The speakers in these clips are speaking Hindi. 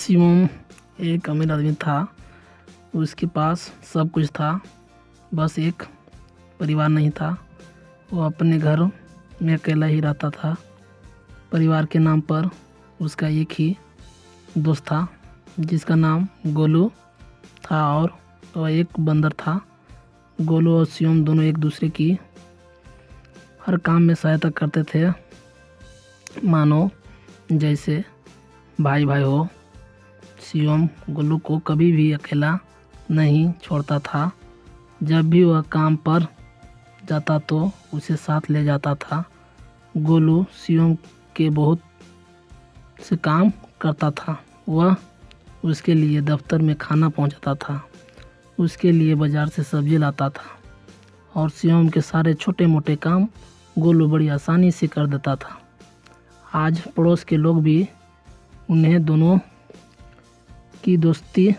शिवम एक अमीर आदमी था। उसके पास सब कुछ था, बस एक परिवार नहीं था। वो अपने घर में अकेला ही रहता था। परिवार के नाम पर उसका एक ही दोस्त था जिसका नाम गोलू था, और वह एक बंदर था। गोलू और शिवम दोनों एक दूसरे की हर काम में सहायता करते थे, मानो जैसे भाई भाई हो। शिवम गोलू को कभी भी अकेला नहीं छोड़ता था। जब भी वह काम पर जाता तो उसे साथ ले जाता था। गोलू शिवम के बहुत से काम करता था। वह उसके लिए दफ्तर में खाना पहुंचाता था, उसके लिए बाज़ार से सब्जी लाता था, और शिवम के सारे छोटे मोटे काम गोलू बड़ी आसानी से कर देता था। आज पड़ोस के लोग भी उन्हें दोनों की दोस्ती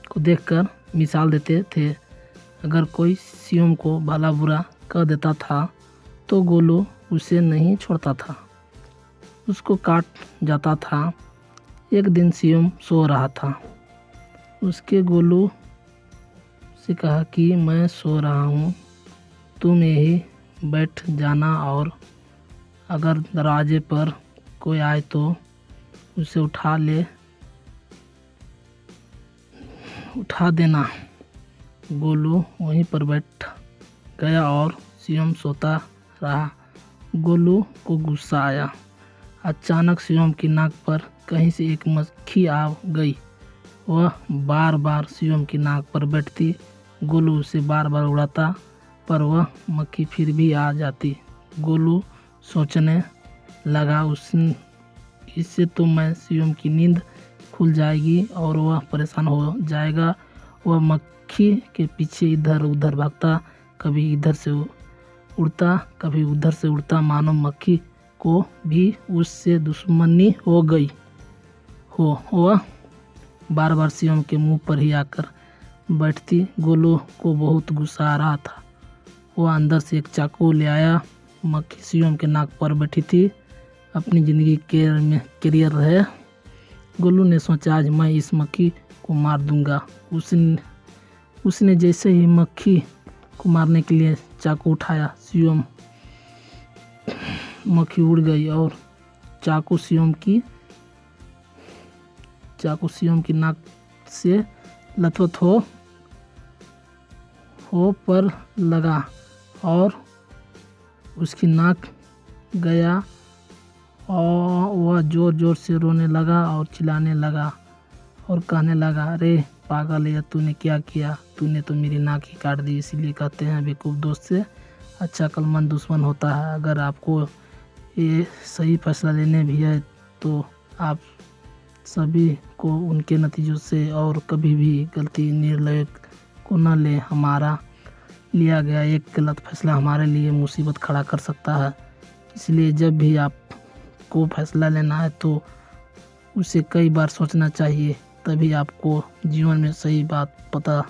को देखकर मिसाल देते थे। अगर कोई शिवम को भला बुरा कह देता था तो गोलू उसे नहीं छोड़ता था, उसको काट जाता था। एक दिन शिवम सो रहा था। उसके गोलू से कहा कि मैं सो रहा हूँ, तुम यही बैठ जाना, और अगर दरवाजे पर कोई आए तो उसे उठा देना। गोलू वहीं पर बैठ गया और शिवम सोता रहा। गोलू को गुस्सा आया। अचानक शिवम की नाक पर कहीं से एक मक्खी आ गई। वह बार बार शिवम की नाक पर बैठती। गोलू उसे बार बार उड़ाता, पर वह मक्खी फिर भी आ जाती। गोलू सोचने लगा, इससे तो मैं शिवम की नींद खुल जाएगी और वह परेशान हो जाएगा। वह मक्खी के पीछे इधर उधर भागता, कभी इधर से उड़ता कभी उधर से उड़ता, मानो मक्खी को भी उससे दुश्मनी हो गई हो। वह बार बार शिवम के मुंह पर ही आकर बैठती। गोलू को बहुत गुस्सा आ रहा था। वह अंदर से एक चाकू ले आया। मक्खी शिवम के नाक पर बैठी थी। अपनी ज़िंदगी में करियर है। गोलू ने सोचा, आज मैं इस मक्खी को मार दूंगा। उसने जैसे ही मक्खी को मारने के लिए चाकू उठाया, मक्खी उड़ गई और चाकू शिवम की नाक से लथपथ हो पर लगा और उसकी नाक गया, और वह जोर जोर से रोने लगा और चिल्लाने लगा और कहने लगा, अरे पागल है, तूने क्या किया? तूने तो मेरी नाक ही काट दी। इसीलिए कहते हैं बेवकूफ़ दोस्त से अच्छा अक्लमंद दुश्मन होता है। अगर आपको ये सही फैसला लेने भी है तो आप सभी को उनके नतीजों से और कभी भी गलती निर्णय को न लें। हमारा लिया गया एक गलत फैसला हमारे लिए मुसीबत खड़ा कर सकता है। इसलिए जब भी आपको फैसला लेना है तो उसे कई बार सोचना चाहिए, तभी आपको जीवन में सही बात पता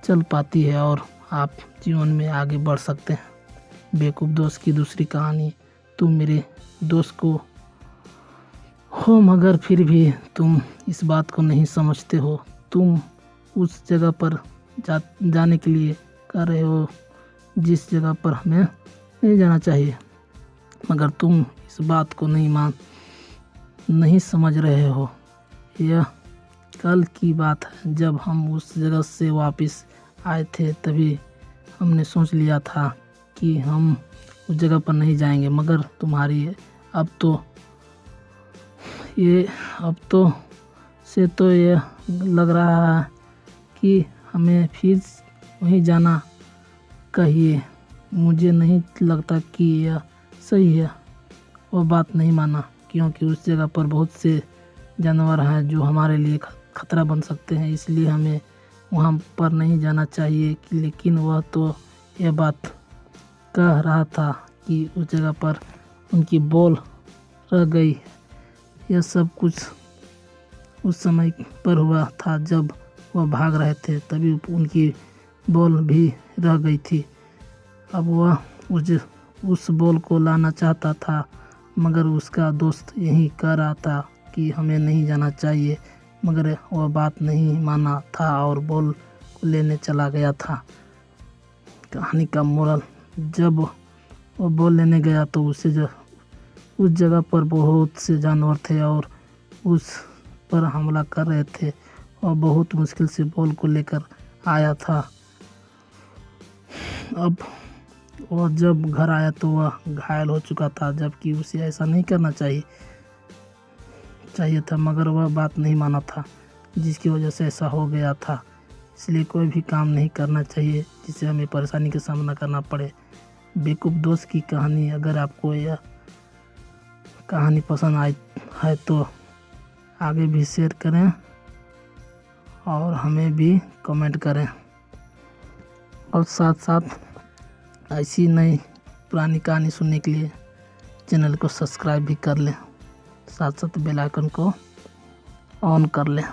चल पाती है और आप जीवन में आगे बढ़ सकते हैं। बेवकूफ़ दोस्त की दूसरी कहानी। तुम मेरे दोस्त को हो, मगर फिर भी तुम इस बात को नहीं समझते हो। तुम उस जगह पर जाने के लिए कह रहे हो जिस जगह पर हमें नहीं जाना चाहिए, मगर तुम इस बात को नहीं समझ रहे हो। यह कल की बात है। जब हम उस जगह से वापस आए थे तभी हमने सोच लिया था कि हम उस जगह पर नहीं जाएंगे, मगर तुम्हारी अब तो यह लग रहा है कि हमें फिर वहीं जाना कहिए। मुझे नहीं लगता कि यह सही है। वह बात नहीं माना, क्योंकि उस जगह पर बहुत से जानवर हैं जो हमारे लिए खतरा बन सकते हैं, इसलिए हमें वहाँ पर नहीं जाना चाहिए। लेकिन वह तो यह बात कह रहा था कि उस जगह पर उनकी बॉल रह गई। यह सब कुछ उस समय पर हुआ था जब वह भाग रहे थे, तभी उनकी बॉल भी रह गई थी। अब वह उस बॉल को लाना चाहता था, मगर उसका दोस्त यही कह रहा था कि हमें नहीं जाना चाहिए, मगर वह बात नहीं माना था और बॉल को लेने चला गया था। कहानी का मोरल, जब वो बॉल लेने गया तो उस जगह पर बहुत से जानवर थे और उस पर हमला कर रहे थे और बहुत मुश्किल से बॉल को लेकर आया था। अब वह जब घर आया तो वह घायल हो चुका था, जबकि उसे ऐसा नहीं करना चाहिए था, मगर वह बात नहीं माना था, जिसकी वजह से ऐसा हो गया था। इसलिए कोई भी काम नहीं करना चाहिए जिससे हमें परेशानी का सामना करना पड़े। बेवकूफ़ दोस्त की कहानी। अगर आपको यह कहानी पसंद आई है तो आगे भी शेयर करें और हमें भी कमेंट करें, और साथ साथ ऐसी नई पुरानी कहानी सुनने के लिए चैनल को सब्सक्राइब भी कर लें, साथ साथ बेल आइकन को ऑन कर लें।